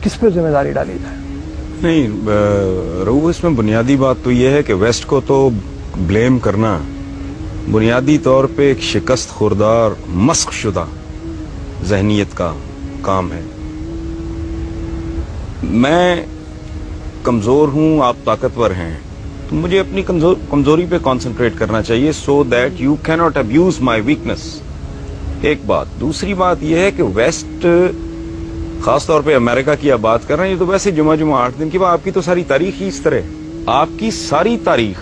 किस पे जिम्मेदारी डाली जाए? नहीं रहू, इसमें बुनियादी बात तो यह है कि वेस्ट को तो ब्लेम करना बुनियादी तौर पे एक शिकस्त खुरदार मस्क शुदा जहनीत का काम है। मैं कमजोर हूं, आप ताकतवर हैं, तो मुझे अपनी कमजोरी पे कंसंट्रेट करना चाहिए, so that you can not abuse my weakness. एक बात। दूसरी बात यह है कि वेस्ट, खासतौर पे अमेरिका की आप बात कर रहे हैं, ये तो वैसे जुमा 8 दिन की बात, आपकी तो सारी तारीख ही इस तरह, आपकी सारी तारीख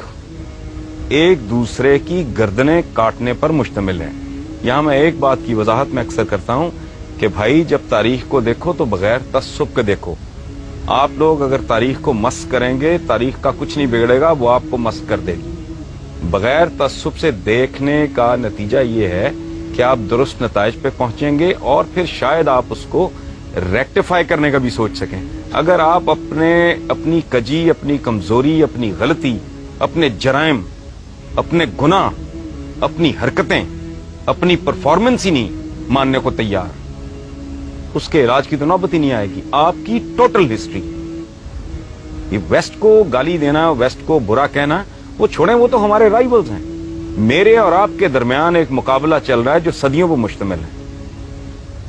एक दूसरे की गर्दनें काटने पर मुश्तमिल है। यहां मैं एक बात की वजाहत में अक्सर करता हूं कि भाई जब तारीख को देखो तो बगैर तस्सुब के देखो। आप लोग अगर तारीख को मस्क करेंगे, तारीख का कुछ नहीं बिगड़ेगा, वो आपको मस्क कर देगी। बगैर तस्सुब से देखने का नतीजा ये है कि आप दुरुस्त नताइज पे पहुंचेंगे और फिर शायद आप उसको रेक्टिफाई करने का भी सोच सकें। अगर आप अपनी कजी, अपनी कमजोरी, अपनी गलती, अपने जराइम, अपने गुनाह, अपनी हरकतें, अपनी परफॉर्मेंस ही नहीं मानने को तैयार, उसके इलाज की तो नौबत ही नहीं आएगी। आपकी टोटल हिस्ट्री, ये वेस्ट को गाली देना, वेस्ट को बुरा कहना, वो छोड़ें, वो तो हमारे राइवल्स हैं। मेरे और आपके दरमियान एक मुकाबला चल रहा है जो सदियों पर मुश्तमिल है।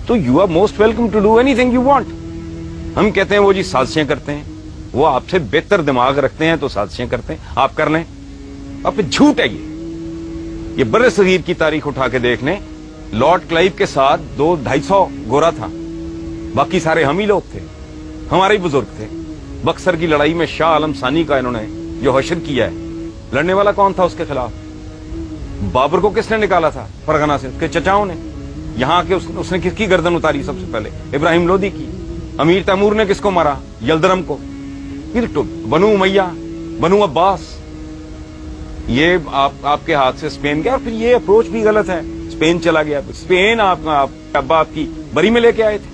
तो you are most welcome to do anything you want. हम कहते हैं वो जी साजिशें करते हैं, वो आपसे बेहतर दिमाग रखते हैं तो साजिशें करते हैं, आप कर लें। अब झूठ है ये बर्रे सगीर की तारीख उठा के देख लें, लॉर्ड क्लाइव के साथ 200-250 गोरा था, बाकी सारे हम ही लोग थे, हमारे ही बुजुर्ग थे। बक्सर की लड़ाई में शाह आलम सानी का इन्होंने जो हशर किया है, लड़ने वाला कौन था उसके खिलाफ? बाबर को किसने निकाला था फरगना से? उसके चचाओं ने। यहां के उसने किसकी गर्दन उतारी सबसे पहले? इब्राहिम लोदी की। अमीर तैमूर ने किसको मारा? यलदरम को। फिर तो बनु उमैया, बनु अब्बास, ये आपके हाथ से स्पेन गया। और फिर ये अप्रोच भी गलत है, स्पेन चला गया। स्पेन अब्बा आपकी बरी में लेके आए थे,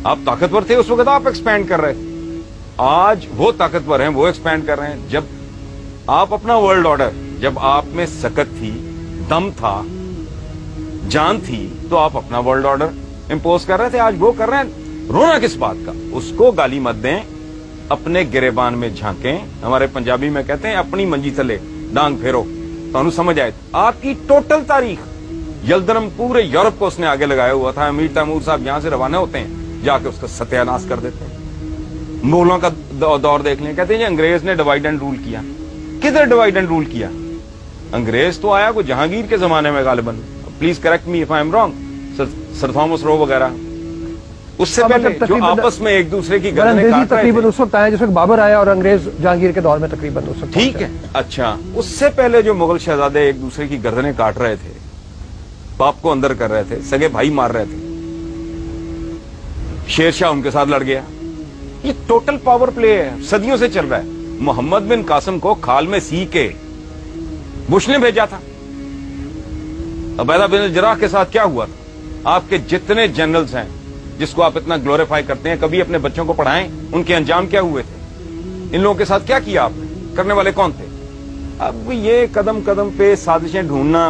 आप ताकतवर थे उस वक्त, आप एक्सपैंड कर रहे थे। आज वो ताकतवर हैं, वो एक्सपैंड कर रहे हैं। जब आप अपना वर्ल्ड ऑर्डर, जब आप में सकत थी, दम था, जान थी, तो आप अपना वर्ल्ड ऑर्डर इंपोज कर रहे थे। आज वो कर रहे हैं। रोना किस बात का? उसको गाली मत दें, अपने गिरेबान में झांकें। हमारे पंजाबी में कहते हैं अपनी मंजी तले डांग फेरो, तो समझ आए। आपकी टोटल तारीख, यलदरम पूरे यूरोप को उसने आगे लगाया हुआ था। अमीर तैमूर साहब यहां से रवाना होते हैं, जाके उसका सत्यानाश कर देते हैं। मुगलों का दौर देख लें, कहते हैं जी अंग्रेज ने डिवाइड एंड रूल किया। किधर डिवाइड एंड रूल किया? अंग्रेज तो आया को जहांगीर के जमाने में गालिबन, please correct me if I am wrong, sir Thomas Roe वगैरह। उससे पहले जो आपस में एक दूसरे की गर्दनें काट रहे थे, उस वक्त आया जिस वक्त बाबर आया, और अंग्रेज जहांगीर के दौर में तकरीबन उस वक्त। ठीक है, अच्छा, उससे पहले जो मुगल शहजादे एक दूसरे की गर्दनें काट रहे थे, बाप को अंदर कर रहे थे, सगे भाई मार रहे थे, शेरशाह उनके साथ लड़ गया। ये टोटल पावर प्ले है, सदियों से चल रहा है। मोहम्मद बिन कासिम को खाल में सी के बुश ने भेजा था। अबैदा बिन जराह के साथ क्या हुआ था? आपके जितने जनरल्स हैं जिसको आप इतना ग्लोरीफाई करते हैं, कभी अपने बच्चों को पढ़ाएं, उनके अंजाम क्या हुए थे? इन लोगों के साथ क्या किया आपने? करने वाले कौन थे? अब ये कदम कदम पे साजिशें ढूंढना,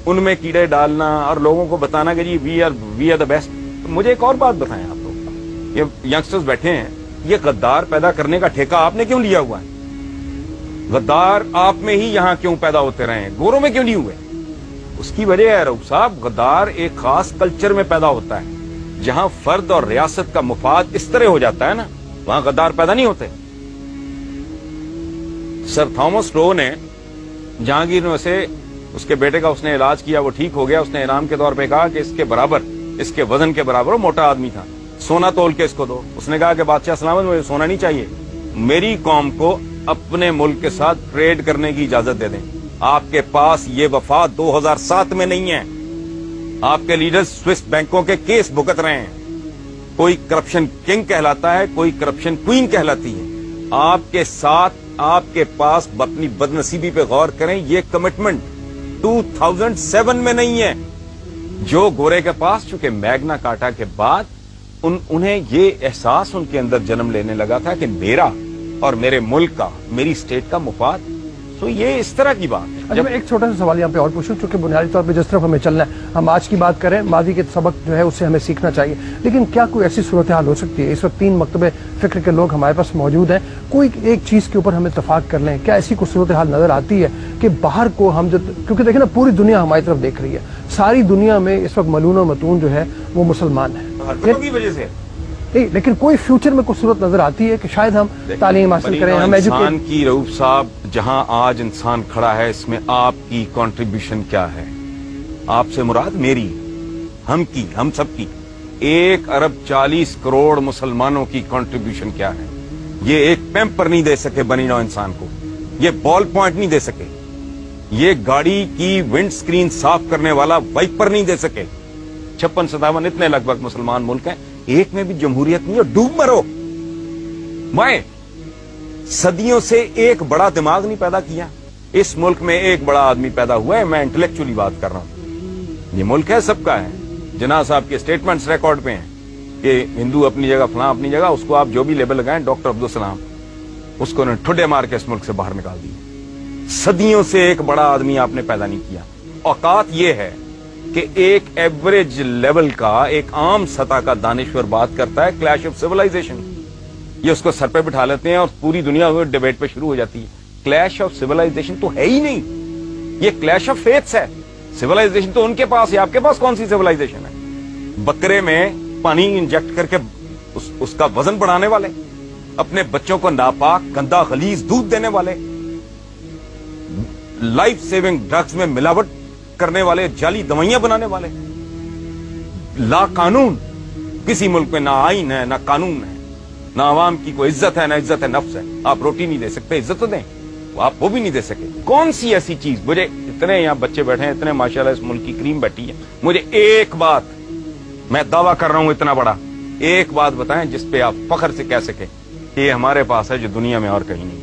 उनमें कीड़े डालना और लोगों को बताना कि जी वी आर द बेस्ट। मुझे एक और बात बताएं आप लोग, ये यंगस्टर्स बैठे हैं, ये गद्दार पैदा करने का ठेका आपने क्यों लिया हुआ है? गद्दार आप में ही यहां क्यों पैदा होते रहे हैं, गोरों में क्यों नहीं हुए? उसकी वजह है रऊफ साहब, गद्दार एक खास कल्चर में पैदा होता है, जहां फर्द और रियासत का मुफाद इस तरह हो जाता है ना, वहां गद्दार पैदा नहीं होते। सर थॉमस रो ने जहांगीर में से उसके बेटे का उसने इलाज किया, वो ठीक हो गया। उसने इनाम के तौर पे कहा कि इसके बराबर, इसके वजन के बराबर, वो मोटा आदमी था, सोना तोल के इसको दो। उसने कहा कि बादशाह सलामत, मुझे सोना नहीं चाहिए, मेरी कौम को अपने मुल्क के साथ ट्रेड करने की इजाजत दे दें। आपके पास ये वफा 2007 में नहीं है। आपके लीडर्स स्विस बैंकों के केस भुगत रहे हैं। कोई करप्शन किंग कहलाता है, कोई करप्शन क्वीन कहलाती है। आपके साथ, आपके पास अपनी बदनसीबी पे गौर करें, ये कमिटमेंट 2007 में नहीं है। जो गोरे के पास, चूंकि मैग्ना कार्टा के बाद उन्हें ये एहसास उनके अंदर जन्म लेने लगा था कि मेरा और मेरे मुल्क का, मेरी स्टेट का मुफाद तो ये इस तरह की बात है। अच्छा, मैं एक छोटा सा सवाल यहाँ पे और पूछूं, चूंकि बुनियादी तौर पे जिस तरफ हमें चलना है, हम आज की बात करें, माजी के सबक जो है उससे हमें सीखना चाहिए, लेकिन क्या कोई ऐसी सूरत हाल हो सकती है, इस वक्त 3 मकतबे फिक्र के लोग हमारे पास मौजूद हैं, कोई एक चीज़ के ऊपर हम इत्तफाक कर लें, क्या ऐसी कोई सूरत हाल नजर आती है कि बाहर को हम क्योंकि देखें ना, पूरी दुनिया हमारी तरफ देख रही है, सारी दुनिया में इस वक्त मलून और मतून जो है वो मुसलमान है, हरकतों की वजह से नहीं, लेकिन कोई फ्यूचर में कुछ सूरत नजर आती है कि शायद हम तालीम हासिल करें, हम इंसान की रऊफ साहब, जहां आज इंसान खड़ा है, इसमें आपकी कंट्रीब्यूशन क्या है? आपसे मुराद मेरी, हम की, हम सब की 1 अरब 40 करोड़ मुसलमानों की कंट्रीब्यूशन क्या है? ये एक पैम्पर नहीं दे सके बनी नौ इंसान को, ये बॉल पॉइंट नहीं दे सके, ये गाड़ी की विंड स्क्रीन साफ करने वाला वाइपर नहीं दे सके। 56-57 इतने लगभग मुसलमान मुल्क हैं, एक में भी जमहूरियत नहीं है, डूब मरो। मैं सदियों से एक बड़ा दिमाग नहीं पैदा किया, इस मुल्क में एक बड़ा आदमी पैदा हुआ है, मैं इंटेलेक्चुअली बात कर रहा हूं। ये मुल्क है, सबका है। जिन्ना साहब के स्टेटमेंट्स रिकॉर्ड पे हैं कि हिंदू अपनी जगह, फलां अपनी जगह, उसको आप जो भी लेबल लगाएं, डॉक्टर अब्दुल सलाम, उसको ने ठुड्डे मार के इस मुल्क से बाहर निकाल दिया। सदियों से एक बड़ा आदमी आपने पैदा नहीं किया। औकात ये है कि एक एवरेज लेवल का, एक आम सतह का दानिश्वर बात करता है क्लैश ऑफ सिविलाइजेशन, ये उसको सर पे बिठा लेते हैं और पूरी दुनिया में डिबेट पे शुरू हो जाती है। क्लैश ऑफ सिविलाइजेशन तो है ही नहीं, ये क्लैश ऑफ फेथ्स है। सिविलाइजेशन तो उनके पास है, आपके पास कौन सी सिविलाइजेशन है? बकरे में पानी इंजेक्ट करके उसका वजन बढ़ाने वाले, अपने बच्चों को नापाक गंदा खलीज दूध देने वाले, लाइफ सेविंग ड्रग्स में मिलावट करने वाले, जाली दवाइयां बनाने वाले, ला कानून, किसी मुल्क में ना आईन है ना कानून है, ना आवाम की कोई इज्जत है ना इज्जत नफ्स है। आप रोटी नहीं दे सकते, इज्जत तो दें, आप वो भी नहीं दे सके। कौन सी ऐसी चीज, मुझे इतने यहाँ बच्चे बैठे हैं, इतने माशाल्लाह इस मुल्क की क्रीम बैठी है, मुझे एक बात, मैं दावा कर रहा हूं इतना बड़ा, एक बात बताएं जिस पे आप फख्र से कह सके कि ये हमारे पास है जो दुनिया में और कहीं नहीं।